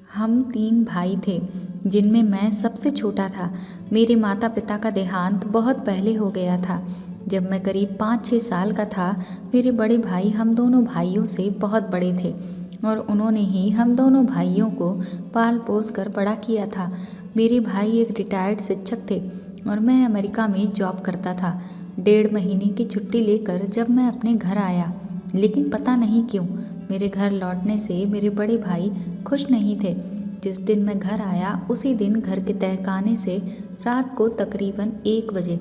हम 3 भाई थे, जिनमें मैं सबसे छोटा था। मेरे माता-पिता का देहांत बहुत पहले हो गया था। जब मैं करीब 5-6 साल का था, मेरे बड़े भाई हम दोनों भाइयों से बहुत बड़े थे और उन्होंने ही हम दोनों भाइयों को पाल-पोस कर बड़ा किया था। मेरे भाई एक रिटायर्ड शिक्षक थे और मैं अमेरिका में जॉब करता था। 1.5 महीने की छुट्टी लेकर जब मैं अपने घर आया, लेकिन पता नहीं क्यों मेरे घर लौटने से मेरे बड़े भाई खुश नहीं थे। जिस दिन मैं घर आया उसी दिन घर के तहखाने से रात को तकरीबन 1 बजे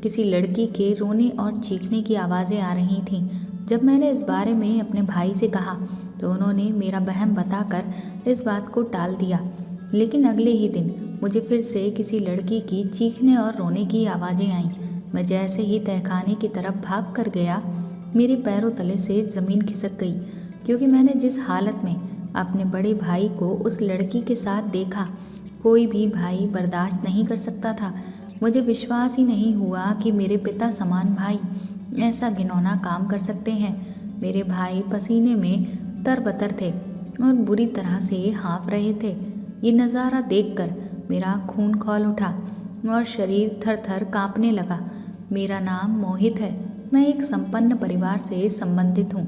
किसी लड़की के रोने और चीखने की आवाज़ें आ रही थीं। जब मैंने इस बारे में अपने भाई से कहा तो उन्होंने मेरा वहम बताकर इस बात को टाल दिया। लेकिन अगले ही दिन मुझे फिर से किसी लड़की की चीखने और रोने की आवाज़ें आईं। मैं जैसे ही तहखाने की तरफ भाग कर गया, मेरे पैरों तले से ज़मीन खिसक गई, क्योंकि मैंने जिस हालत में अपने बड़े भाई को उस लड़की के साथ देखा, कोई भी भाई बर्दाश्त नहीं कर सकता था। मुझे विश्वास ही नहीं हुआ कि मेरे पिता समान भाई ऐसा घिनौना काम कर सकते हैं। मेरे भाई पसीने में तरबतर थे और बुरी तरह से हाँफ रहे थे। ये नज़ारा देखकर मेरा खून खौल उठा और शरीर थर थर काँपने लगा। मेरा नाम मोहित है। मैं एक संपन्न परिवार से संबंधित हूँ।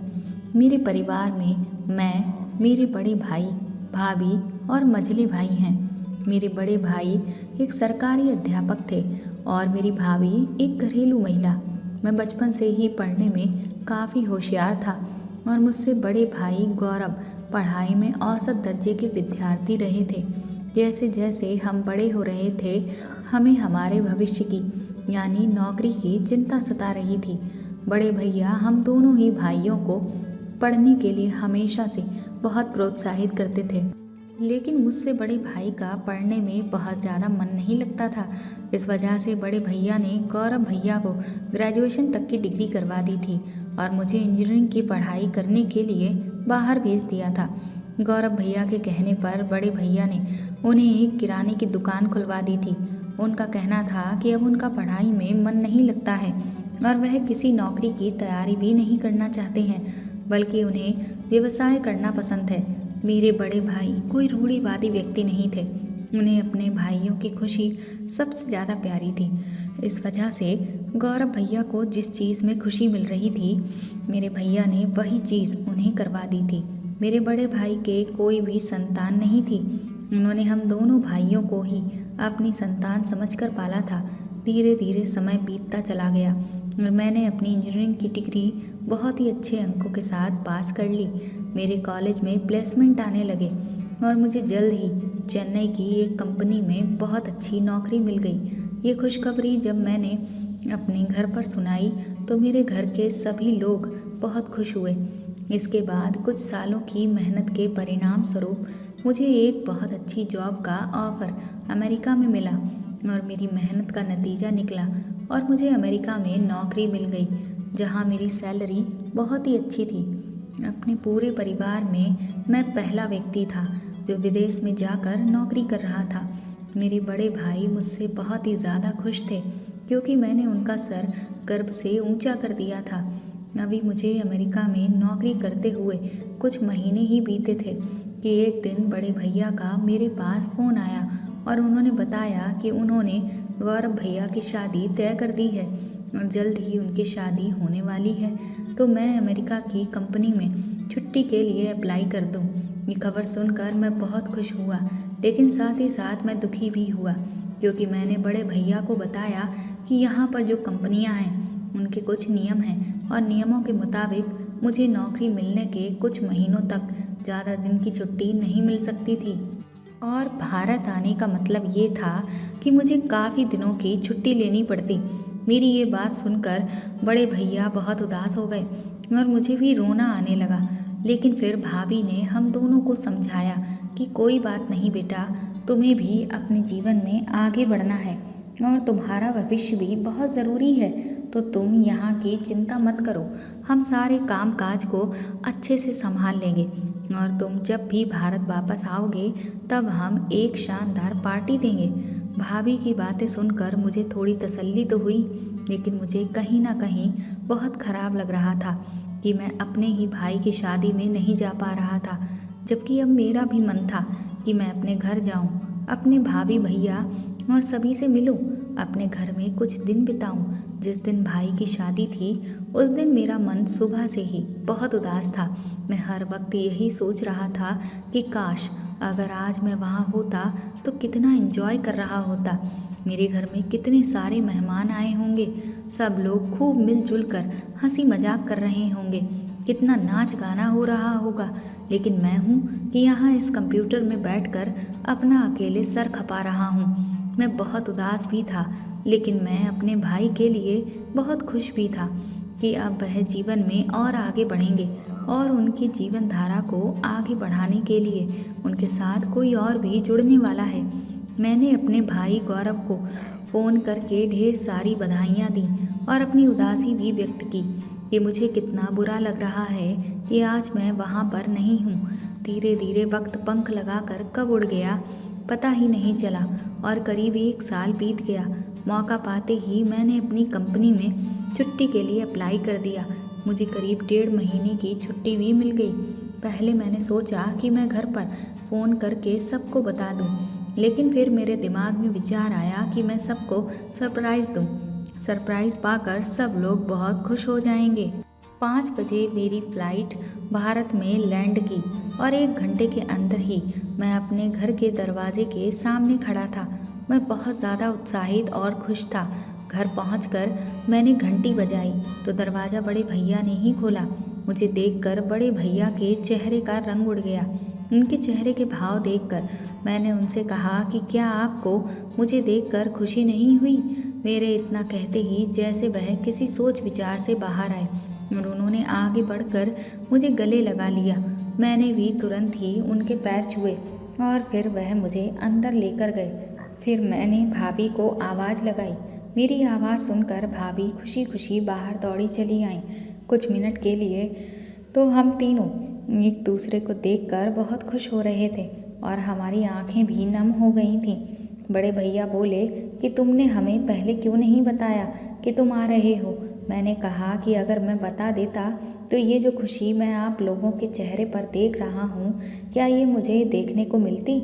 मेरे परिवार में मैं, मेरे बड़े भाई, भाभी और मझले भाई हैं। मेरे बड़े भाई एक सरकारी अध्यापक थे और मेरी भाभी एक घरेलू महिला। मैं बचपन से ही पढ़ने में काफ़ी होशियार था और मुझसे बड़े भाई गौरव पढ़ाई में औसत दर्जे के विद्यार्थी रहे थे। जैसे जैसे हम बड़े हो रहे थे, हमें हमारे भविष्य की यानी नौकरी की चिंता सता रही थी। बड़े भैया हम दोनों ही भाइयों को पढ़ने के लिए हमेशा से बहुत प्रोत्साहित करते थे, लेकिन मुझसे बड़े भाई का पढ़ने में बहुत ज़्यादा मन नहीं लगता था। इस वजह से बड़े भैया ने गौरव भैया को ग्रेजुएशन तक की डिग्री करवा दी थी और मुझे इंजीनियरिंग की पढ़ाई करने के लिए बाहर भेज दिया था। गौरव भैया के कहने पर बड़े भैया ने उन्हें एक किराने की दुकान खुलवा दी थी। उनका कहना था कि अब उनका पढ़ाई में मन नहीं लगता है और वह किसी नौकरी की तैयारी भी नहीं करना चाहते हैं, बल्कि उन्हें व्यवसाय करना पसंद है। मेरे बड़े भाई कोई रूढ़िवादी व्यक्ति नहीं थे। उन्हें अपने भाइयों की खुशी सबसे ज़्यादा प्यारी थी। इस वजह से गौरव भैया को जिस चीज़ में खुशी मिल रही थी, मेरे भैया ने वही चीज़ उन्हें करवा दी थी। मेरे बड़े भाई के कोई भी संतान नहीं थी। उन्होंने हम दोनों भाइयों को ही अपनी संतान समझकर पाला था। धीरे धीरे समय बीतता चला गया और मैंने अपनी इंजीनियरिंग की डिग्री बहुत ही अच्छे अंकों के साथ पास कर ली। मेरे कॉलेज में प्लेसमेंट आने लगे और मुझे जल्द ही चेन्नई की एक कंपनी में बहुत अच्छी नौकरी मिल गई। ये खुशखबरी जब मैंने अपने घर पर सुनाई तो मेरे घर के सभी लोग बहुत खुश हुए। इसके बाद कुछ सालों की मेहनत के परिणाम स्वरूप मुझे एक बहुत अच्छी जॉब का ऑफ़र अमेरिका में मिला और मेरी मेहनत का नतीजा निकला और मुझे अमेरिका में नौकरी मिल गई, जहां मेरी सैलरी बहुत ही अच्छी थी। अपने पूरे परिवार में मैं पहला व्यक्ति था जो विदेश में जाकर नौकरी कर रहा था। मेरे बड़े भाई मुझसे बहुत ही ज़्यादा खुश थे क्योंकि मैंने उनका सर गर्व से ऊंचा कर दिया था। अभी मुझे अमेरिका में नौकरी करते हुए कुछ महीने ही बीते थे कि एक दिन बड़े भैया का मेरे पास फ़ोन आया और उन्होंने बताया कि उन्होंने गौरव भैया की शादी तय कर दी है और जल्द ही उनकी शादी होने वाली है, तो मैं अमेरिका की कंपनी में छुट्टी के लिए अप्लाई कर दूं। ये खबर सुनकर मैं बहुत खुश हुआ, लेकिन साथ ही साथ मैं दुखी भी हुआ क्योंकि मैंने बड़े भैया को बताया कि यहाँ पर जो कंपनियाँ हैं उनके कुछ नियम हैं और नियमों के मुताबिक मुझे नौकरी मिलने के कुछ महीनों तक ज़्यादा दिन की छुट्टी नहीं मिल सकती थी और भारत आने का मतलब ये था कि मुझे काफ़ी दिनों की छुट्टी लेनी पड़ती। मेरी ये बात सुनकर बड़े भैया बहुत उदास हो गए और मुझे भी रोना आने लगा, लेकिन फिर भाभी ने हम दोनों को समझाया कि कोई बात नहीं बेटा, तुम्हें भी अपने जीवन में आगे बढ़ना है और तुम्हारा भविष्य भी बहुत ज़रूरी है, तो तुम यहाँ की चिंता मत करो। हम सारे काम काज को अच्छे से संभाल लेंगे और तुम जब भी भारत वापस आओगे तब हम एक शानदार पार्टी देंगे। भाभी की बातें सुनकर मुझे थोड़ी तसल्ली तो हुई, लेकिन मुझे कहीं ना कहीं बहुत ख़राब लग रहा था कि मैं अपने ही भाई की शादी में नहीं जा पा रहा था, जबकि अब मेरा भी मन था कि मैं अपने घर जाऊं, अपने भाभी भैया और सभी से मिलूं, अपने घर में कुछ दिन बिताऊं। जिस दिन भाई की शादी थी उस दिन मेरा मन सुबह से ही बहुत उदास था। मैं हर वक्त यही सोच रहा था कि काश अगर आज मैं वहाँ होता तो कितना एंजॉय कर रहा होता। मेरे घर में कितने सारे मेहमान आए होंगे, सब लोग खूब मिलजुल कर हंसी मजाक कर रहे होंगे, कितना नाच गाना हो रहा होगा। लेकिन मैं हूँ कि यहाँ इस कंप्यूटर में बैठकर अपना अकेले सर खपा रहा हूँ। मैं बहुत उदास भी था, लेकिन मैं अपने भाई के लिए बहुत खुश भी था कि अब वह जीवन में और आगे बढ़ेंगे और उनकी जीवन धारा को आगे बढ़ाने के लिए उनके साथ कोई और भी जुड़ने वाला है। मैंने अपने भाई गौरव को फ़ोन करके ढेर सारी बधाइयाँ दी और अपनी उदासी भी व्यक्त की कि मुझे कितना बुरा लग रहा है कि आज मैं वहाँ पर नहीं हूँ। धीरे धीरे वक्त पंख लगाकर कब उड़ गया पता ही नहीं चला और करीब 1 साल बीत गया। मौका पाते ही मैंने अपनी कंपनी में छुट्टी के लिए अप्लाई कर दिया। मुझे करीब 1.5 महीने की छुट्टी भी मिल गई। पहले मैंने सोचा कि मैं घर पर फ़ोन करके सबको बता दूं, लेकिन फिर मेरे दिमाग में विचार आया कि मैं सबको सरप्राइज़ दूं। सरप्राइज़ पाकर सब लोग बहुत खुश हो जाएंगे। 5 बजे मेरी फ़्लाइट भारत में लैंड की और 1 घंटे के अंदर ही मैं अपने घर के दरवाजे के सामने खड़ा था। मैं बहुत ज़्यादा उत्साहित और खुश था। घर पहुंचकर मैंने घंटी बजाई तो दरवाज़ा बड़े भैया ने ही खोला। मुझे देखकर बड़े भैया के चेहरे का रंग उड़ गया। उनके चेहरे के भाव देखकर मैंने उनसे कहा कि क्या आपको मुझे देखकर खुशी नहीं हुई। मेरे इतना कहते ही जैसे वह किसी सोच विचार से बाहर आए और उन्होंने आगे बढ़कर मुझे गले लगा लिया। मैंने भी तुरंत ही उनके पैर छुए और फिर वह मुझे अंदर लेकर गए। फिर मैंने भाभी को आवाज़ लगाई। मेरी आवाज़ सुनकर भाभी खुशी खुशी बाहर दौड़ी चली आईं। कुछ मिनट के लिए तो हम तीनों एक दूसरे को देखकर बहुत खुश हो रहे थे और हमारी आंखें भी नम हो गई थीं। बड़े भैया बोले कि तुमने हमें पहले क्यों नहीं बताया कि तुम आ रहे हो। मैंने कहा कि अगर मैं बता देता तो ये जो खुशी मैं आप लोगों के चेहरे पर देख रहा हूँ, क्या ये मुझे देखने को मिलती।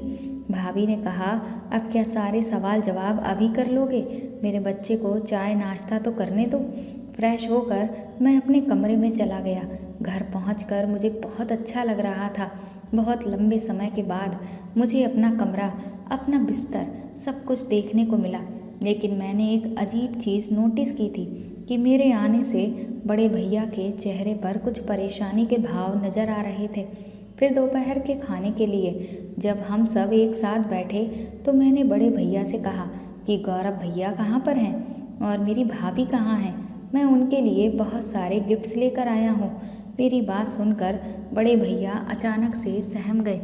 भाभी ने कहा, अब क्या सारे सवाल जवाब अभी कर लोगे। मेरे बच्चे को चाय नाश्ता तो करने दो। फ्रेश होकर मैं अपने कमरे में चला गया। घर पहुंचकर मुझे बहुत अच्छा लग रहा था। बहुत लंबे समय के बाद मुझे अपना कमरा, अपना बिस्तर सब कुछ देखने को मिला। लेकिन मैंने एक अजीब चीज़ नोटिस की थी कि मेरे आने से बड़े भैया के चेहरे पर कुछ परेशानी के भाव नज़र आ रहे थे। फिर दोपहर के खाने के लिए जब हम सब एक साथ बैठे तो मैंने बड़े भैया से कहा कि गौरव भैया कहाँ पर हैं और मेरी भाभी कहाँ हैं। मैं उनके लिए बहुत सारे गिफ्ट्स लेकर आया हूँ। मेरी बात सुनकर बड़े भैया अचानक से सहम गए।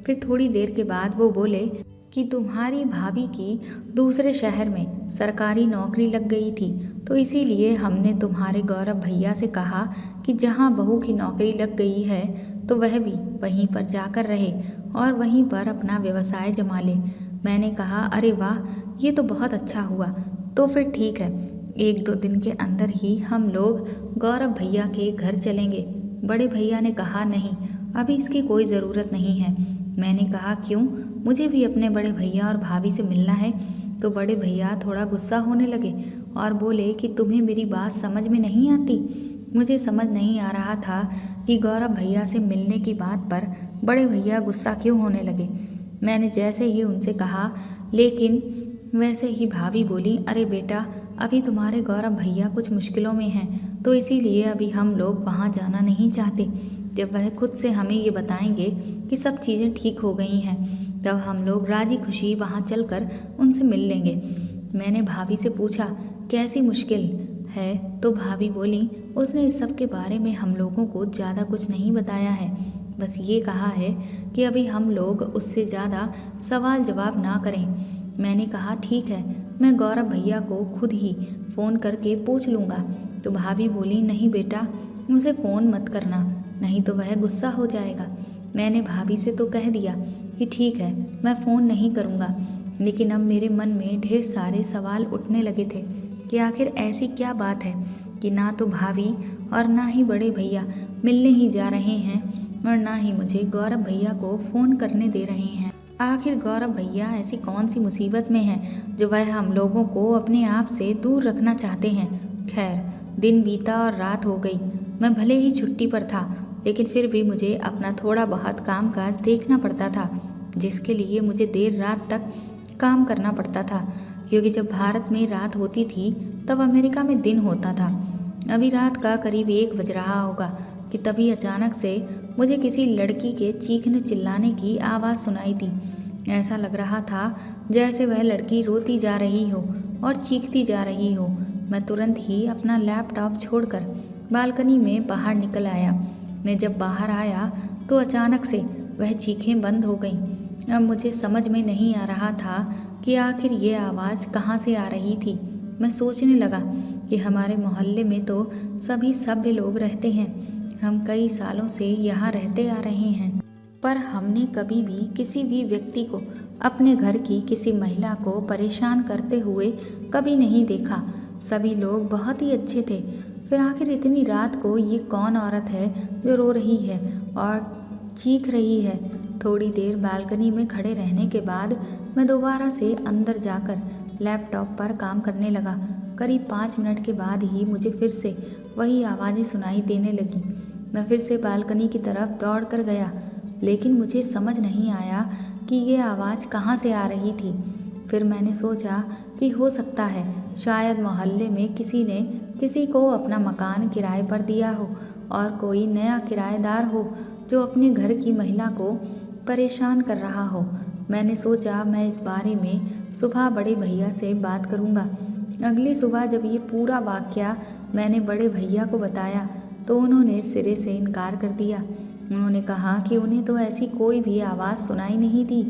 फिर थोड़ी देर के बाद वो बोले कि तुम्हारी भाभी की दूसरे शहर में सरकारी नौकरी लग गई थी, तो इसीलिए हमने तुम्हारे गौरव भैया से कहा कि जहाँ बहू की नौकरी लग गई है तो वह भी वहीं पर जाकर रहे और वहीं पर अपना व्यवसाय जमा ले। मैंने कहा, अरे वाह, ये तो बहुत अच्छा हुआ। तो फिर ठीक है, 1-2 दिन के अंदर ही हम लोग गौरव भैया के घर चलेंगे। बड़े भैया ने कहा, नहीं, अभी इसकी कोई ज़रूरत नहीं है। मैंने कहा, क्यों, मुझे भी अपने बड़े भैया और भाभी से मिलना है। तो बड़े भैया थोड़ा गुस्सा होने लगे और बोले कि तुम्हें मेरी बात समझ में नहीं आती। मुझे समझ नहीं आ रहा था कि गौरव भैया से मिलने की बात पर बड़े भैया गुस्सा क्यों होने लगे। मैंने जैसे ही उनसे कहा, लेकिन वैसे ही भाभी बोली, अरे बेटा, अभी तुम्हारे गौरव भैया कुछ मुश्किलों में हैं, तो इसीलिए अभी हम लोग वहाँ जाना नहीं चाहते। जब वह खुद से हमें ये बताएंगे कि सब चीज़ें ठीक हो गई हैं, तब हम लोग राजी खुशी वहाँ चलकर उनसे मिल लेंगे। मैंने भाभी से पूछा, कैसी मुश्किल है। तो भाभी बोली, उसने इस सब के बारे में हम लोगों को ज़्यादा कुछ नहीं बताया है, बस ये कहा है कि अभी हम लोग उससे ज़्यादा सवाल जवाब ना करें। मैंने कहा, ठीक है, मैं गौरव भैया को खुद ही फ़ोन करके पूछ लूँगा। तो भाभी बोली, नहीं बेटा, मुझे फ़ोन मत करना, नहीं तो वह गुस्सा हो जाएगा। मैंने भाभी से तो कह दिया कि ठीक है, मैं फ़ोन नहीं करूँगा, लेकिन अब मेरे मन में ढेर सारे सवाल उठने लगे थे कि आखिर ऐसी क्या बात है कि ना तो भाभी और ना ही बड़े भैया मिलने ही जा रहे हैं और ना ही मुझे गौरव भैया को फ़ोन करने दे रहे हैं। आखिर गौरव भैया ऐसी कौन सी मुसीबत में हैं जो वह हम लोगों को अपने आप से दूर रखना चाहते हैं। खैर, दिन बीता और रात हो गई। मैं भले ही छुट्टी पर था, लेकिन फिर भी मुझे अपना थोड़ा बहुत काम काज देखना पड़ता था, जिसके लिए मुझे देर रात तक काम करना पड़ता था, क्योंकि जब भारत में रात होती थी तब अमेरिका में दिन होता था। अभी रात का करीब 1 बज रहा होगा कि तभी अचानक से मुझे किसी लड़की के चीखने चिल्लाने की आवाज़ सुनाई दी। ऐसा लग रहा था जैसे वह लड़की रोती जा रही हो और चीखती जा रही हो। मैं तुरंत ही अपना लैपटॉप छोड़कर बालकनी में बाहर निकल आया। मैं जब बाहर आया तो अचानक से वह चीखें बंद हो गईं। अब मुझे समझ में नहीं आ रहा था कि आखिर ये आवाज़ कहाँ से आ रही थी। मैं सोचने लगा कि हमारे मोहल्ले में तो सभी सभ्य लोग रहते हैं। हम कई सालों से यहाँ रहते आ रहे हैं, पर हमने कभी भी किसी भी व्यक्ति को अपने घर की किसी महिला को परेशान करते हुए कभी नहीं देखा। सभी लोग बहुत ही अच्छे थे। फिर आखिर इतनी रात को ये कौन औरत है जो रो रही है और चीख रही है। थोड़ी देर बालकनी में खड़े रहने के बाद मैं दोबारा से अंदर जाकर लैपटॉप पर काम करने लगा। करीब 5 मिनट के बाद ही मुझे फिर से वही आवाज़ें सुनाई देने लगी। मैं फिर से बालकनी की तरफ दौड़ कर गया, लेकिन मुझे समझ नहीं आया कि ये आवाज़ कहाँ से आ रही थी। फिर मैंने सोचा कि हो सकता है शायद मोहल्ले में किसी ने किसी को अपना मकान किराए पर दिया हो और कोई नया किराएदार हो जो अपने घर की महिला को परेशान कर रहा हो। मैंने सोचा मैं इस बारे में सुबह बड़े भैया से बात करूँगा। अगली सुबह जब ये पूरा वाक़या मैंने बड़े भैया को बताया तो उन्होंने सिरे से इनकार कर दिया। उन्होंने कहा कि उन्हें तो ऐसी कोई भी आवाज़ सुनाई नहीं दी।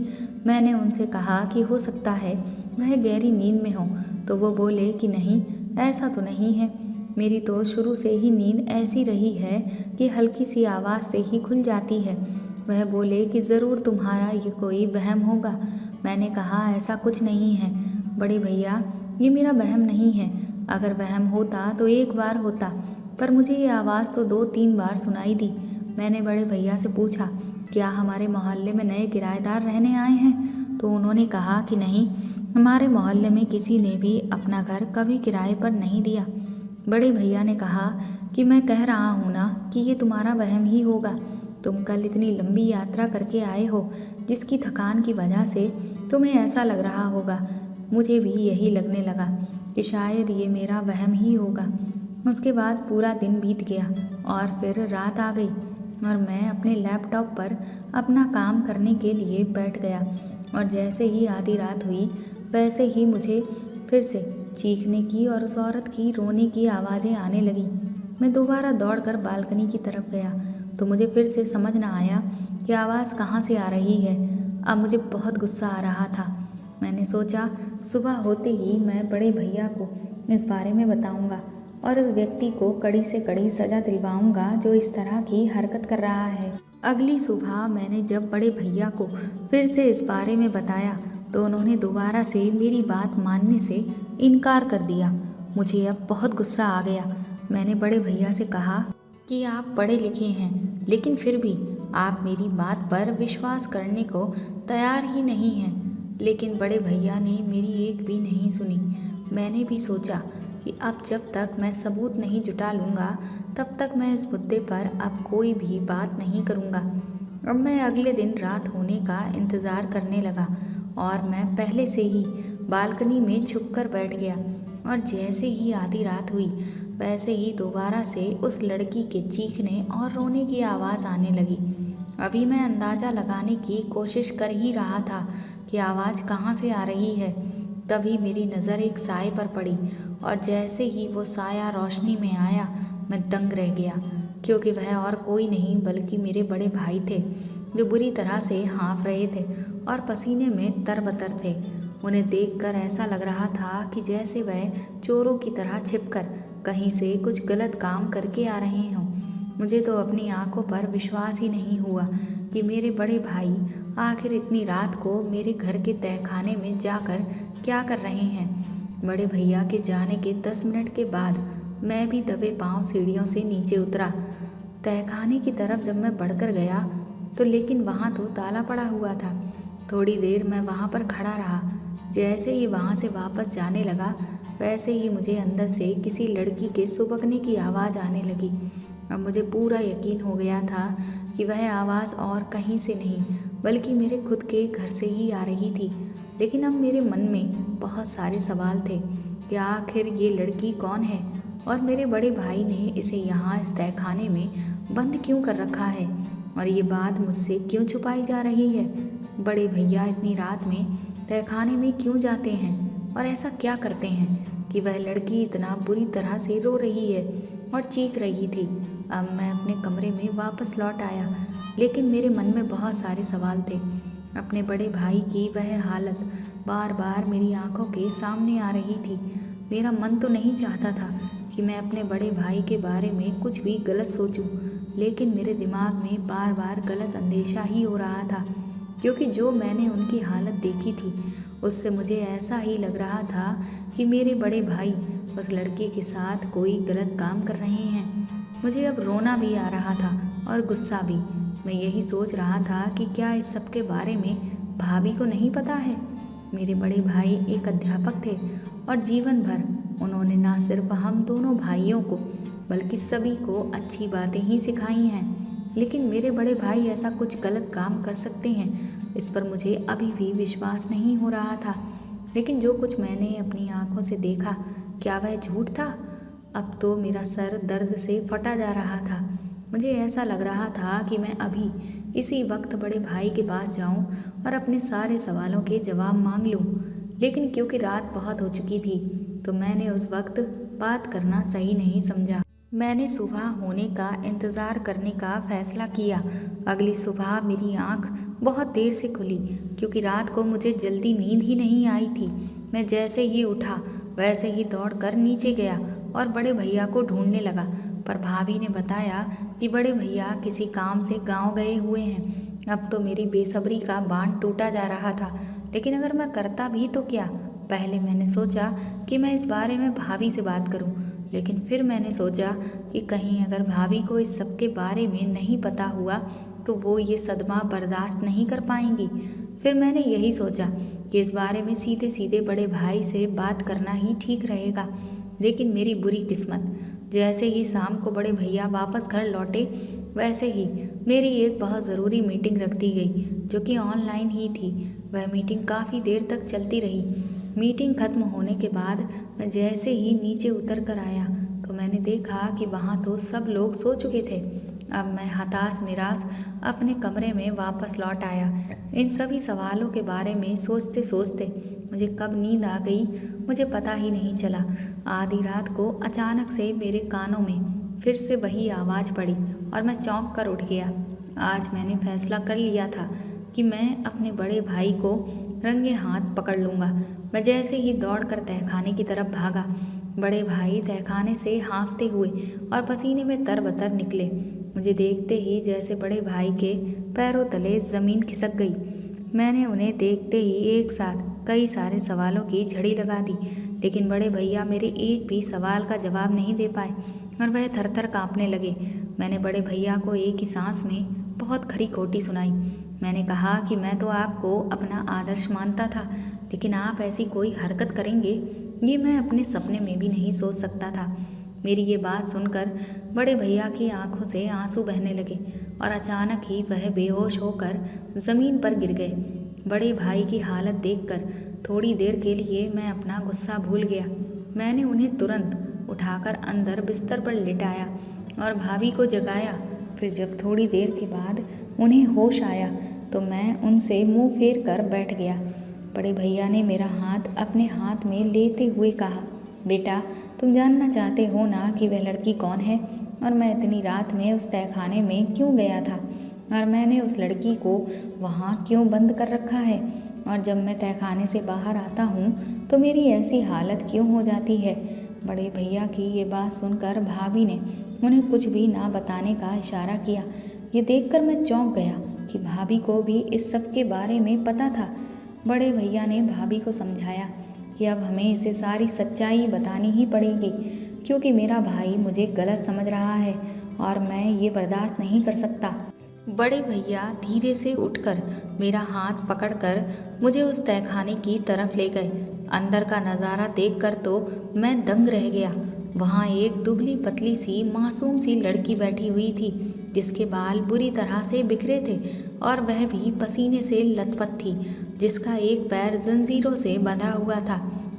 मैंने उनसे कहा कि हो सकता है वह गहरी नींद में हो, तो वो बोले कि नहीं, ऐसा तो नहीं है। मेरी तो शुरू से ही नींद ऐसी रही है कि हल्की सी आवाज़ से ही खुल जाती है। वह बोले कि ज़रूर तुम्हारा ये कोई वहम होगा। मैंने कहा ऐसा कुछ नहीं है बड़े भैया, ये मेरा वहम नहीं है। अगर वहम होता तो एक बार होता, पर मुझे ये आवाज़ तो 2-3 बार सुनाई दी। मैंने बड़े भैया से पूछा, क्या हमारे मोहल्ले में नए किराएदार रहने आए हैं? तो उन्होंने कहा कि नहीं, हमारे मोहल्ले में किसी ने भी अपना घर कभी किराए पर नहीं दिया। बड़े भैया ने कहा कि मैं कह रहा हूँ ना कि ये तुम्हारा वहम ही होगा। तुम कल इतनी लंबी यात्रा करके आए हो, जिसकी थकान की वजह से तुम्हें ऐसा लग रहा होगा। मुझे भी यही लगने लगा कि शायद ये मेरा वहम ही होगा। उसके बाद पूरा दिन बीत गया और फिर रात आ गई और मैं अपने लैपटॉप पर अपना काम करने के लिए बैठ गया। और जैसे ही आधी रात हुई वैसे ही मुझे फिर से चीखने की और उस औरत की रोने की आवाज़ें आने लगी। मैं दोबारा दौड़कर बालकनी की तरफ गया तो मुझे फिर से समझ न आया कि आवाज़ कहाँ से आ रही है। अब मुझे बहुत गुस्सा आ रहा था। मैंने सोचा सुबह होते ही मैं बड़े भैया को इस बारे में बताऊंगा और उस व्यक्ति को कड़ी से कड़ी सज़ा दिलवाऊंगा जो इस तरह की हरकत कर रहा है। अगली सुबह मैंने जब बड़े भैया को फिर से इस बारे में बताया तो उन्होंने दोबारा से मेरी बात मानने से इनकार कर दिया। मुझे अब बहुत गुस्सा आ गया। मैंने बड़े भैया से कहा कि आप पढ़े लिखे हैं, लेकिन फिर भी आप मेरी बात पर विश्वास करने को तैयार ही नहीं हैं। लेकिन बड़े भैया ने मेरी एक भी नहीं सुनी। मैंने भी सोचा कि अब जब तक मैं सबूत नहीं जुटा लूँगा तब तक मैं इस मुद्दे पर अब कोई भी बात नहीं करूँगा। अब मैं अगले दिन रात होने का इंतज़ार करने लगा और मैं पहले से ही बालकनी में छुपकर बैठ गया। और जैसे ही आधी रात हुई वैसे ही दोबारा से उस लड़की के चीखने और रोने की आवाज़ आने लगी। अभी मैं अंदाज़ा लगाने की कोशिश कर ही रहा था कि आवाज़ कहाँ से आ रही है, तभी मेरी नज़र एक साए पर पड़ी और जैसे ही वो साया रोशनी में आया मैं दंग रह गया, क्योंकि वह और कोई नहीं बल्कि मेरे बड़े भाई थे, जो बुरी तरह से हाँफ रहे थे और पसीने में तरबतर थे। उन्हें देखकर ऐसा लग रहा था कि जैसे वह चोरों की तरह छिपकर कहीं से कुछ गलत काम करके आ रहे हों। मुझे तो अपनी आंखों पर विश्वास ही नहीं हुआ कि मेरे बड़े भाई आखिर इतनी रात को मेरे घर के तहखाने में जाकर क्या कर रहे हैं। बड़े भैया के जाने के 10 मिनट के बाद मैं भी दबे पांव सीढ़ियों से नीचे उतरा। तहखाने की तरफ जब मैं बढ़कर गया तो लेकिन वहाँ तो ताला पड़ा हुआ था। थोड़ी देर मैं वहाँ पर खड़ा रहा। जैसे ही वहाँ से वापस जाने लगा, वैसे ही मुझे अंदर से किसी लड़की के सुबकने की आवाज़ आने लगी। अब मुझे पूरा यकीन हो गया था कि वह आवाज़ और कहीं से नहीं बल्कि मेरे खुद के घर से ही आ रही थी। लेकिन अब मेरे मन में बहुत सारे सवाल थे कि आखिर ये लड़की कौन है और मेरे बड़े भाई ने इसे यहाँ इस तहखाने में बंद क्यों कर रखा है और ये बात मुझसे क्यों छुपाई जा रही है। बड़े भैया इतनी रात में तहखाने में क्यों जाते हैं और ऐसा क्या करते हैं कि वह लड़की इतना बुरी तरह से रो रही है और चीख रही थी। अब मैं अपने कमरे में वापस लौट आया, लेकिन मेरे मन में बहुत सारे सवाल थे। अपने बड़े भाई की वह हालत बार बार मेरी आंखों के सामने आ रही थी। मेरा मन तो नहीं चाहता था कि मैं अपने बड़े भाई के बारे में कुछ भी गलत सोचूं, लेकिन मेरे दिमाग में बार बार गलत अंदेशा ही हो रहा था, क्योंकि जो मैंने उनकी हालत देखी थी उससे मुझे ऐसा ही लग रहा था कि मेरे बड़े भाई उस लड़की के साथ कोई गलत काम कर रहे हैं। मुझे अब रोना भी आ रहा था और गुस्सा भी। मैं यही सोच रहा था कि क्या इस सब के बारे में भाभी को नहीं पता है। मेरे बड़े भाई एक अध्यापक थे और जीवन भर उन्होंने ना सिर्फ हम दोनों भाइयों को बल्कि सभी को अच्छी बातें ही सिखाई हैं। लेकिन मेरे बड़े भाई ऐसा कुछ गलत काम कर सकते हैं, इस पर मुझे अभी भी विश्वास नहीं हो रहा था। लेकिन जो कुछ मैंने अपनी आंखों से देखा, क्या वह झूठ था? अब तो मेरा सर दर्द से फटा जा रहा था। मुझे ऐसा लग रहा था कि मैं अभी इसी वक्त बड़े भाई के पास जाऊं और अपने सारे सवालों के जवाब मांग लूं। लेकिन क्योंकि रात बहुत हो चुकी थी तो मैंने उस वक्त बात करना सही नहीं समझा। मैंने सुबह होने का इंतज़ार करने का फ़ैसला किया। अगली सुबह मेरी आँख बहुत देर से खुली, क्योंकि रात को मुझे जल्दी नींद ही नहीं आई थी। मैं जैसे ही उठा वैसे ही दौड़कर नीचे गया और बड़े भैया को ढूंढने लगा, पर भाभी ने बताया कि बड़े भैया किसी काम से गांव गए हुए हैं। अब तो मेरी बेसब्री का बांध टूटा जा रहा था, लेकिन अगर मैं करता भी तो क्या? पहले मैंने सोचा कि मैं इस बारे में भाभी से बात करूं, लेकिन फिर मैंने सोचा कि कहीं अगर भाभी को इस सब के बारे में नहीं पता हुआ तो वो ये सदमा बर्दाश्त नहीं कर पाएंगी। फिर मैंने यही सोचा कि इस बारे में सीधे सीधे बड़े भाई से बात करना ही ठीक रहेगा। लेकिन मेरी बुरी किस्मत, जैसे ही शाम को बड़े भैया वापस घर लौटे वैसे ही मेरी एक बहुत ज़रूरी मीटिंग रख दी गई, जो कि ऑनलाइन ही थी। वह मीटिंग काफ़ी देर तक चलती रही। मीटिंग खत्म होने के बाद मैं जैसे ही नीचे उतर कर आया तो मैंने देखा कि वहाँ तो सब लोग सो चुके थे। अब मैं हताश निराश अपने कमरे में वापस लौट आया। इन सभी सवालों के बारे में सोचते सोचते मुझे कब नींद आ गई मुझे पता ही नहीं चला। आधी रात को अचानक से मेरे कानों में फिर से वही आवाज़ पड़ी और मैं चौंक कर उठ गया। आज मैंने फैसला कर लिया था कि मैं अपने बड़े भाई को रंगे हाथ पकड़ लूँगा। मैं जैसे ही दौड़कर तहखाने की तरफ भागा। बड़े भाई तहखाने से हाँफते हुए और पसीने में तरबतर निकले। मुझे देखते ही जैसे बड़े भाई के पैरों तले ज़मीन खिसक गई। मैंने उन्हें देखते ही एक साथ कई सारे सवालों की झड़ी लगा दी, लेकिन बड़े भैया मेरे एक भी सवाल का जवाब नहीं दे पाए और वह थरथर काँपने लगे। मैंने बड़े भैया को एक ही सांस में बहुत खरी खोटी सुनाई। मैंने कहा कि मैं तो आपको अपना आदर्श मानता था, लेकिन आप ऐसी कोई हरकत करेंगे ये मैं अपने सपने में भी नहीं सोच सकता था। मेरी ये बात सुनकर बड़े भैया की आंखों से आंसू बहने लगे और अचानक ही वह बेहोश होकर ज़मीन पर गिर गए। बड़े भाई की हालत देखकर थोड़ी देर के लिए मैं अपना गुस्सा भूल गया। मैंने उन्हें तुरंत उठाकर अंदर बिस्तर पर लिटाया और भाभी को जगाया। फिर जब थोड़ी देर के बाद उन्हें होश आया तो मैं उनसे मुंह फेर कर बैठ गया। बड़े भैया ने मेरा हाथ अपने हाथ में लेते हुए कहा, बेटा तुम जानना चाहते हो ना कि वह लड़की कौन है और मैं इतनी रात में उस तहखाने में क्यों गया था और मैंने उस लड़की को वहाँ क्यों बंद कर रखा है, और जब मैं तहखाने से बाहर आता हूँ तो मेरी ऐसी हालत क्यों हो जाती है। बड़े भैया की ये बात सुनकर भाभी ने उन्हें कुछ भी ना बताने का इशारा किया। ये देखकर मैं चौंक गया कि भाभी को भी इस सब के बारे में पता था। बड़े भैया ने भाभी को समझाया कि अब हमें इसे सारी सच्चाई बतानी ही पड़ेगी, क्योंकि मेरा भाई मुझे गलत समझ रहा है और मैं ये बर्दाश्त नहीं कर सकता। बड़े भैया धीरे से उठकर मेरा हाथ पकड़कर मुझे उस तहखाने की तरफ ले गए। अंदर का नज़ारा देखकर तो मैं दंग रह गया। वहाँ एक दुबली पतली सी मासूम सी लड़की बैठी हुई थी, जिसके बाल बुरी तरह से बिखरे थे और वह भी पसीने से लथपथ थी, जिसका एक पैर जंजीरों से बंधा हुआ था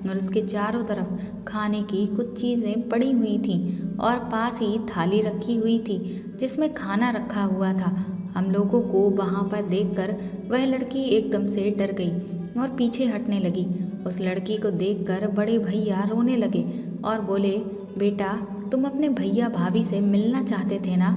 और उसके चारों तरफ खाने की कुछ चीज़ें पड़ी हुई थीं और पास ही थाली रखी हुई थी जिसमें खाना रखा हुआ था। हम लोगों को वहाँ पर देखकर वह लड़की एकदम से डर गई और पीछे हटने लगी। उस लड़की को देखकर बड़े भैया रोने लगे और बोले, बेटा, तुम अपने भैया भाभी से मिलना चाहते थे ना,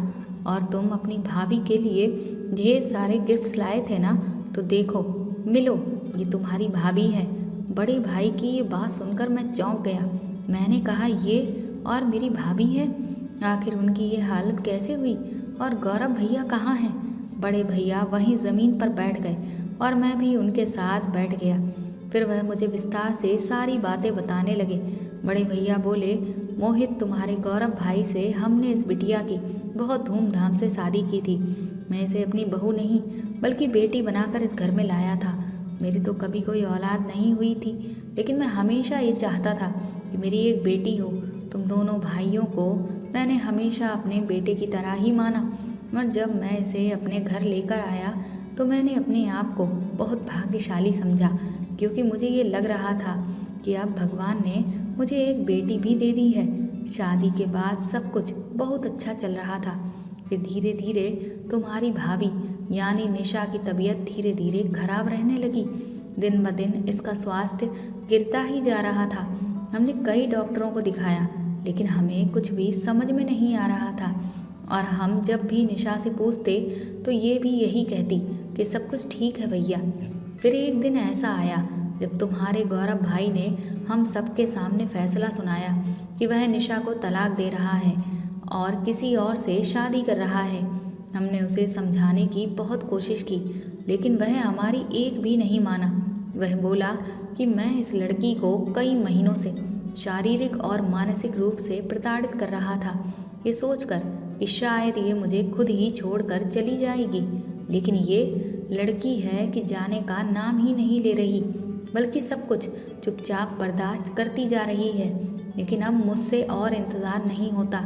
और तुम अपनी भाभी के लिए ढेर सारे गिफ्ट्स लाए थे ना, तो देखो, मिलो, ये तुम्हारी भाभी है। बड़े भाई की ये बात सुनकर मैं चौंक गया। मैंने कहा, ये और मेरी भाभी है? आखिर उनकी ये हालत कैसे हुई और गौरव भैया कहाँ हैं? बड़े भैया वहीं ज़मीन पर बैठ गए और मैं भी उनके साथ बैठ गया। फिर वह मुझे विस्तार से सारी बातें बताने लगे। बड़े भैया बोले, मोहित, तुम्हारे गौरव भाई से हमने इस बिटिया की बहुत धूमधाम से शादी की थी। मैं इसे अपनी बहू नहीं बल्कि बेटी बनाकर इस घर में लाया था। मेरी तो कभी कोई औलाद नहीं हुई थी, लेकिन मैं हमेशा ये चाहता था कि मेरी एक बेटी हो। तुम दोनों भाइयों को मैंने हमेशा अपने बेटे की तरह ही माना, और जब मैं इसे अपने घर लेकर आया तो मैंने अपने आप को बहुत भाग्यशाली समझा, क्योंकि मुझे ये लग रहा था कि अब भगवान ने मुझे एक बेटी भी दे दी है। शादी के बाद सब कुछ बहुत अच्छा चल रहा था। फिर धीरे धीरे तुम्हारी भाभी यानी निशा की तबीयत धीरे धीरे खराब रहने लगी। दिन ब दिन इसका स्वास्थ्य गिरता ही जा रहा था। हमने कई डॉक्टरों को दिखाया, लेकिन हमें कुछ भी समझ में नहीं आ रहा था, और हम जब भी निशा से पूछते तो ये भी यही कहती कि सब कुछ ठीक है भैया। फिर एक दिन ऐसा आया जब तुम्हारे गौरव भाई ने हम सबके सामने फैसला सुनाया कि वह निशा को तलाक दे रहा है और किसी और से शादी कर रहा है। हमने उसे समझाने की बहुत कोशिश की, लेकिन वह हमारी एक भी नहीं माना। वह बोला कि मैं इस लड़की को कई महीनों से शारीरिक और मानसिक रूप से प्रताड़ित कर रहा था, ये सोचकर कि शायद ये मुझे खुद ही छोड़कर चली जाएगी। लेकिन ये लड़की है कि जाने का नाम ही नहीं ले रही, बल्कि सब कुछ चुपचाप बर्दाश्त करती जा रही है। लेकिन अब मुझसे और इंतज़ार नहीं होता।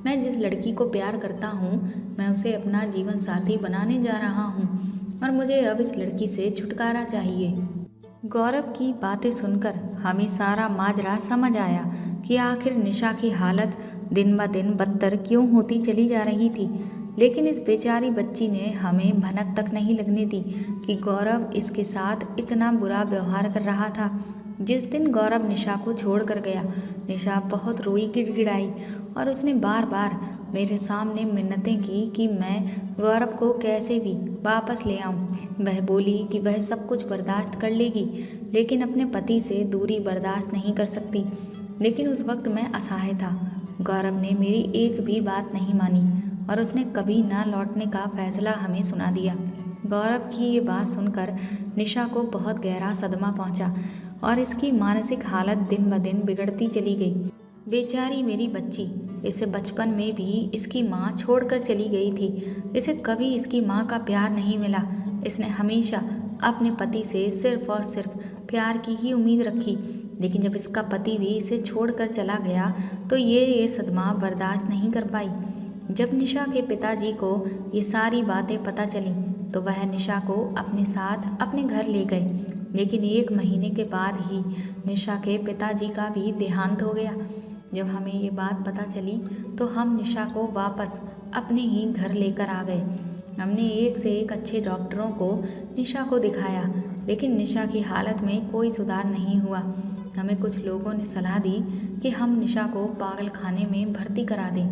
मैं जिस लड़की को प्यार करता हूँ, मैं उसे अपना जीवन साथी बनाने जा रहा हूँ, और मुझे अब इस लड़की से छुटकारा चाहिए। गौरव की बातें सुनकर हमें सारा माजरा समझ आया कि आखिर निशा की हालत दिन ब दिन बदतर क्यों होती चली जा रही थी। लेकिन इस बेचारी बच्ची ने हमें भनक तक नहीं लगने दी कि गौरव इसके साथ इतना बुरा व्यवहार कर रहा था। जिस दिन गौरव निशा को छोड़ कर गया, निशा बहुत रोई गिड़गिड़ाई और उसने बार बार मेरे सामने मिन्नतें की कि मैं गौरव को कैसे भी वापस ले आऊं। वह बोली कि वह सब कुछ बर्दाश्त कर लेगी, लेकिन अपने पति से दूरी बर्दाश्त नहीं कर सकती। लेकिन उस वक्त मैं असहाय था। गौरव ने मेरी एक भी बात नहीं मानी और उसने कभी ना लौटने का फैसला हमें सुना दिया। गौरव की ये बात सुनकर निशा को बहुत गहरा सदमा पहुंचा और इसकी मानसिक हालत दिन ब दिन बिगड़ती चली गई। बेचारी मेरी बच्ची, इसे बचपन में भी इसकी माँ छोड़कर चली गई थी। इसे कभी इसकी माँ का प्यार नहीं मिला। इसने हमेशा अपने पति से सिर्फ और सिर्फ प्यार की ही उम्मीद रखी, लेकिन जब इसका पति भी इसे छोड़कर चला गया तो ये सदमा बर्दाश्त नहीं कर पाई। जब निशा के पिताजी को ये सारी बातें पता चली तो वह निशा को अपने साथ अपने घर ले गए। लेकिन 1 महीने के बाद ही निशा के पिताजी का भी देहांत हो गया। जब हमें ये बात पता चली तो हम निशा को वापस अपने ही घर लेकर आ गए। हमने एक से एक अच्छे डॉक्टरों को निशा को दिखाया, लेकिन निशा की हालत में कोई सुधार नहीं हुआ। हमें कुछ लोगों ने सलाह दी कि हम निशा को पागल खाने में भर्ती करा दें।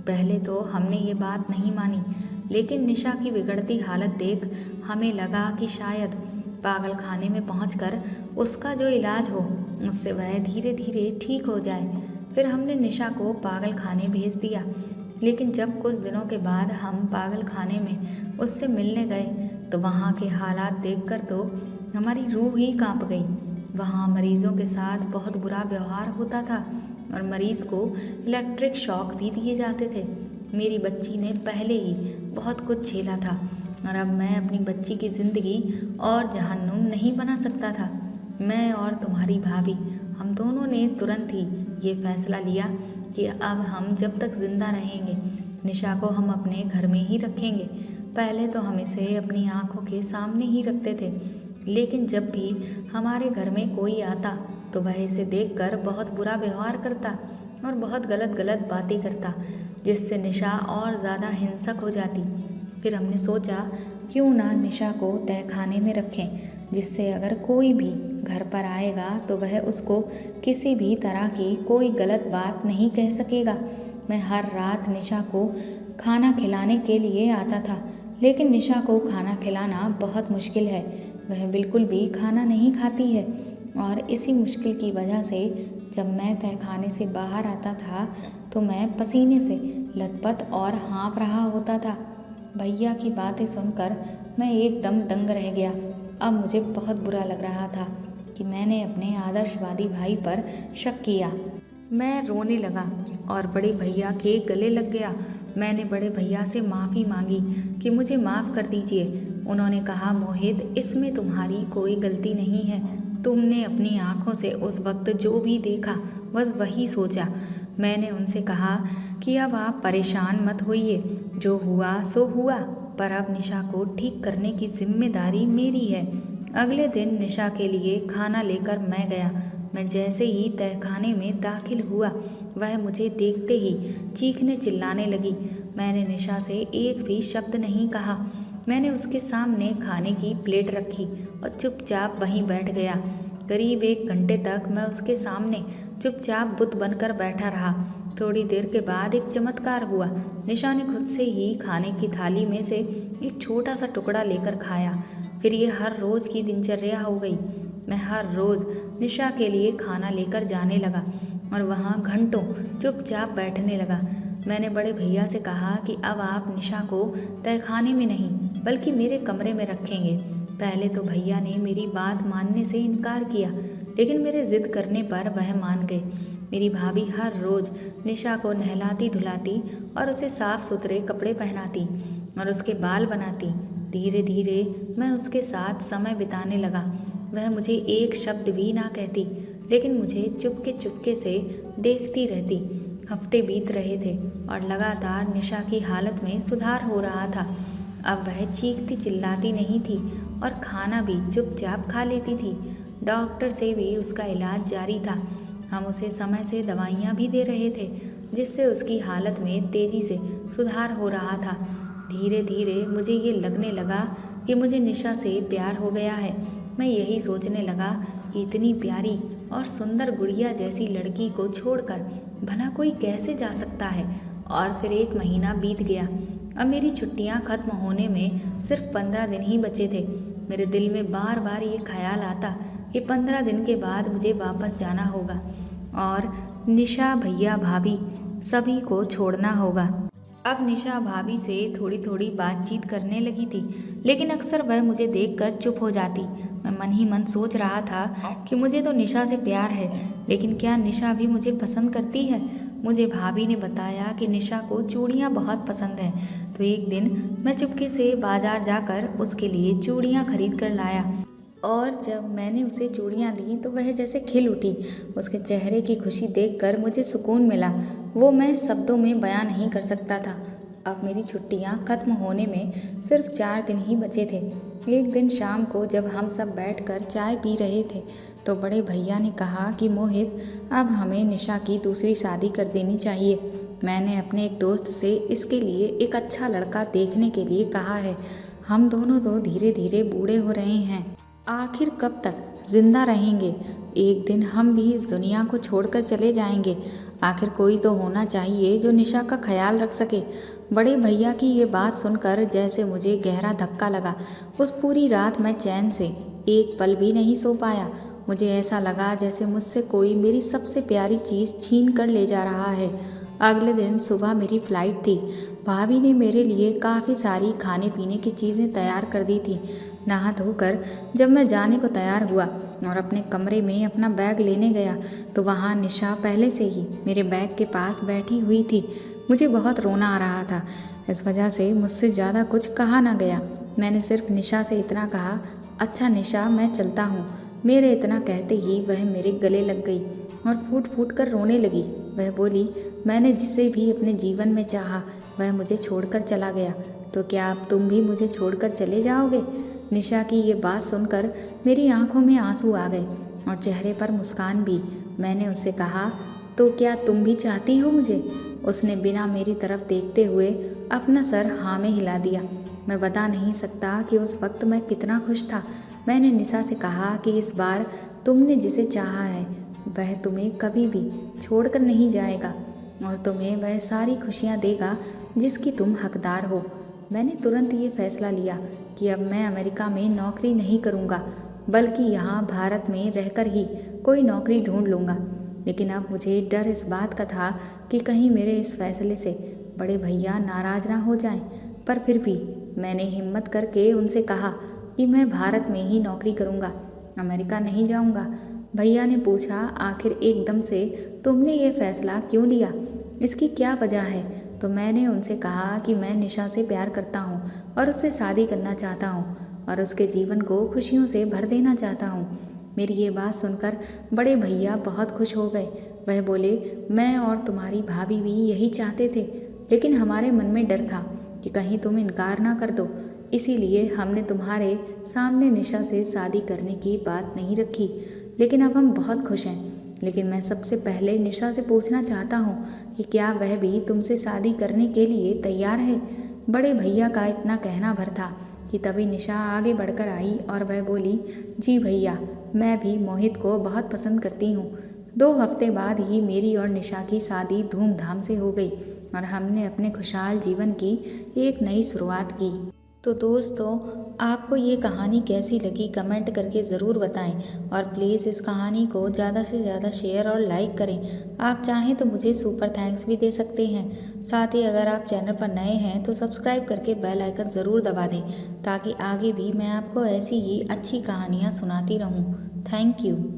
पहले तो हमने ये बात नहीं मानी, लेकिन निशा की बिगड़ती हालत देख हमें लगा कि शायद पागल खाने में पहुंचकर उसका जो इलाज हो उससे वह धीरे धीरे ठीक हो जाए। फिर हमने निशा को पागल खाने भेज दिया। लेकिन जब कुछ दिनों के बाद हम पागल खाने में उससे मिलने गए तो वहाँ के हालात देखकर तो हमारी रूह ही कांप गई। वहाँ मरीजों के साथ बहुत बुरा व्यवहार होता था और मरीज़ को इलेक्ट्रिक शॉक भी दिए जाते थे। मेरी बच्ची ने पहले ही बहुत कुछ झेला था और अब मैं अपनी बच्ची की ज़िंदगी और जहन्नुम नहीं बना सकता था। मैं और तुम्हारी भाभी हम दोनों ने तुरंत ही ये फैसला लिया कि अब हम जब तक ज़िंदा रहेंगे निशा को हम अपने घर में ही रखेंगे। पहले तो हम इसे अपनी आंखों के सामने ही रखते थे, लेकिन जब भी हमारे घर में कोई आता तो वह इसे देखकर बहुत बुरा व्यवहार करता और बहुत गलत गलत बातें करता, जिससे निशा और ज़्यादा हिंसक हो जाती। फिर हमने सोचा क्यों ना निशा को तहखाने में रखें, जिससे अगर कोई भी घर पर आएगा तो वह उसको किसी भी तरह की कोई गलत बात नहीं कह सकेगा। मैं हर रात निशा को खाना खिलाने के लिए आता था, लेकिन निशा को खाना खिलाना बहुत मुश्किल है। वह बिल्कुल भी खाना नहीं खाती है और इसी मुश्किल की वजह से जब मैं तहखाने से बाहर आता था तो मैं पसीने से लथपथ और हाँफ रहा होता था। भैया की बातें सुनकर मैं एकदम दंग रह गया। अब मुझे बहुत बुरा लग रहा था कि मैंने अपने आदर्शवादी भाई पर शक किया। मैं रोने लगा और बड़े भैया के गले लग गया। मैंने बड़े भैया से माफ़ी मांगी कि मुझे माफ़ कर दीजिए। उन्होंने कहा, मोहित, इसमें तुम्हारी कोई गलती नहीं है। तुमने अपनी आँखों से उस वक्त जो भी देखा बस वही सोचा। मैंने उनसे कहा कि अब आप परेशान मत होइए, जो हुआ सो हुआ, पर अब निशा को ठीक करने की जिम्मेदारी मेरी है। अगले दिन निशा के लिए खाना लेकर मैं गया। मैं जैसे ही तहखाने में दाखिल हुआ वह मुझे देखते ही चीखने चिल्लाने लगी। मैंने निशा से एक भी शब्द नहीं कहा। मैंने उसके सामने खाने की प्लेट रखी और चुपचाप वहीं बैठ गया। करीब 1 घंटे तक मैं उसके सामने चुपचाप बुत बनकर बैठा रहा। थोड़ी देर के बाद एक चमत्कार हुआ। निशा ने खुद से ही खाने की थाली में से एक छोटा सा टुकड़ा लेकर खाया। फिर ये हर रोज़ की दिनचर्या हो गई। मैं हर रोज़ निशा के लिए खाना लेकर जाने लगा और वहाँ घंटों चुपचाप बैठने लगा। मैंने बड़े भैया से कहा कि अब आप निशा को तहखाने में नहीं बल्कि मेरे कमरे में रखेंगे। पहले तो भैया ने मेरी बात मानने से इनकार किया, लेकिन मेरे ज़िद करने पर वह मान गए। मेरी भाभी हर रोज़ निशा को नहलाती धुलाती और उसे साफ़ सुथरे कपड़े पहनाती और उसके बाल बनाती। धीरे धीरे मैं उसके साथ समय बिताने लगा। वह मुझे एक शब्द भी ना कहती, लेकिन मुझे चुपके चुपके से देखती रहती। हफ्ते बीत रहे थे और लगातार निशा की हालत में सुधार हो रहा था। अब वह चीखती चिल्लाती नहीं थी और खाना भी चुपचाप खा लेती थी। डॉक्टर से भी उसका इलाज जारी था। हम उसे समय से दवाइयाँ भी दे रहे थे, जिससे उसकी हालत में तेज़ी से सुधार हो रहा था। धीरे धीरे मुझे ये लगने लगा कि मुझे निशा से प्यार हो गया है। मैं यही सोचने लगा कि इतनी प्यारी और सुंदर गुड़िया जैसी लड़की को छोड़कर भला कोई कैसे जा सकता है। और फिर 1 महीना बीत गया। अब मेरी छुट्टियां खत्म होने में सिर्फ 15 दिन ही बचे थे। मेरे दिल में बार बार ये ख्याल आता कि 15 दिन के बाद मुझे वापस जाना होगा और निशा, भैया, भाभी सभी को छोड़ना होगा। अब निशा भाभी से थोड़ी थोड़ी बातचीत करने लगी थी, लेकिन अक्सर वह मुझे देखकर चुप हो जाती। मैं मन ही मन सोच रहा था कि मुझे तो निशा से प्यार है, लेकिन क्या निशा भी मुझे पसंद करती है। मुझे भाभी ने बताया कि निशा को चूड़ियाँ बहुत पसंद हैं, तो एक दिन मैं चुपके से बाजार जाकर उसके लिए चूड़ियाँ खरीद कर लाया और जब मैंने उसे चूड़ियाँ दी तो वह जैसे खिल उठी। उसके चेहरे की खुशी देखकर मुझे सुकून मिला, वो मैं शब्दों में बयां नहीं कर सकता था। अब मेरी छुट्टियां खत्म होने में सिर्फ 4 दिन ही बचे थे। एक दिन शाम को जब हम सब बैठकर चाय पी रहे थे तो बड़े भैया ने कहा कि मोहित, अब हमें निशा की दूसरी शादी कर देनी चाहिए। मैंने अपने एक दोस्त से इसके लिए एक अच्छा लड़का देखने के लिए कहा है। हम दोनों तो धीरे धीरे बूढ़े हो रहे हैं, आखिर कब तक जिंदा रहेंगे। एक दिन हम भी इस दुनिया को छोड़कर चले जाएंगे। आखिर कोई तो होना चाहिए जो निशा का ख्याल रख सके। बड़े भैया की ये बात सुनकर जैसे मुझे गहरा धक्का लगा। उस पूरी रात मैं चैन से एक पल भी नहीं सो पाया। मुझे ऐसा लगा जैसे मुझसे कोई मेरी सबसे प्यारी चीज़ छीन कर ले जा रहा है। अगले दिन सुबह मेरी फ़्लाइट थी। भाभी ने मेरे लिए काफ़ी सारी खाने पीने की चीज़ें तैयार कर दी थी। नहा धोकर जब मैं जाने को तैयार हुआ और अपने कमरे में अपना बैग लेने गया तो वहाँ निशा पहले से ही मेरे बैग के पास बैठी हुई थी। मुझे बहुत रोना आ रहा था, इस वजह से मुझसे ज़्यादा कुछ कहा ना गया। मैंने सिर्फ निशा से इतना कहा, अच्छा निशा मैं चलता हूँ। मेरे इतना कहते ही वह मेरे गले लग गई और फूट फूट कर रोने लगी। वह बोली, मैंने जिसे भी अपने जीवन में चाहा वह मुझे छोड़कर चला गया, तो क्या अब तुम भी मुझे छोड़कर चले जाओगे? निशा की ये बात सुनकर मेरी आंखों में आंसू आ गए और चेहरे पर मुस्कान भी। मैंने उससे कहा, तो क्या तुम भी चाहती हो मुझे? उसने बिना मेरी तरफ देखते हुए अपना सर हाँ में हिला दिया। मैं बता नहीं सकता कि उस वक्त मैं कितना खुश था। मैंने निशा से कहा कि इस बार तुमने जिसे चाहा है वह तुम्हें कभी भी छोड़कर नहीं जाएगा और तुम्हें वह सारी खुशियाँ देगा जिसकी तुम हकदार हो। मैंने तुरंत ये फैसला लिया कि अब मैं अमेरिका में नौकरी नहीं करूँगा, बल्कि यहाँ भारत में रहकर ही कोई नौकरी ढूंढ लूँगा। लेकिन अब मुझे डर इस बात का था कि कहीं मेरे इस फैसले से बड़े भैया नाराज़ ना हो जाएं। पर फिर भी मैंने हिम्मत करके उनसे कहा कि मैं भारत में ही नौकरी करूँगा, अमेरिका नहीं जाऊँगा। भैया ने पूछा, आखिर एकदम से तुमने ये फैसला क्यों लिया? इसकी क्या वजह है? तो मैंने उनसे कहा कि मैं निशा से प्यार करता हूँ और उससे शादी करना चाहता हूँ और उसके जीवन को खुशियों से भर देना चाहता हूँ। मेरी ये बात सुनकर बड़े भैया बहुत खुश हो गए। वह बोले, मैं और तुम्हारी भाभी भी यही चाहते थे, लेकिन हमारे मन में डर था कि कहीं तुम इनकार ना कर दो, इसीलिए हमने तुम्हारे सामने निशा से शादी करने की बात नहीं रखी। लेकिन अब हम बहुत खुश हैं। लेकिन मैं सबसे पहले निशा से पूछना चाहता हूँ कि क्या वह भी तुमसे शादी करने के लिए तैयार है? बड़े भैया का इतना कहना भर था कि तभी निशा आगे बढ़कर आई और वह बोली, जी भैया, मैं भी मोहित को बहुत पसंद करती हूँ। 2 हफ्ते बाद ही मेरी और निशा की शादी धूमधाम से हो गई और हमने अपने खुशहाल जीवन की एक नई शुरुआत की। तो दोस्तों, आपको ये कहानी कैसी लगी कमेंट करके ज़रूर बताएं और प्लीज़ इस कहानी को ज़्यादा से ज़्यादा शेयर और लाइक करें। आप चाहें तो मुझे सुपर थैंक्स भी दे सकते हैं। साथ ही अगर आप चैनल पर नए हैं तो सब्सक्राइब करके बेल आइकन ज़रूर दबा दें, ताकि आगे भी मैं आपको ऐसी ही अच्छी कहानियाँ सुनाती रहूँ। Thank you.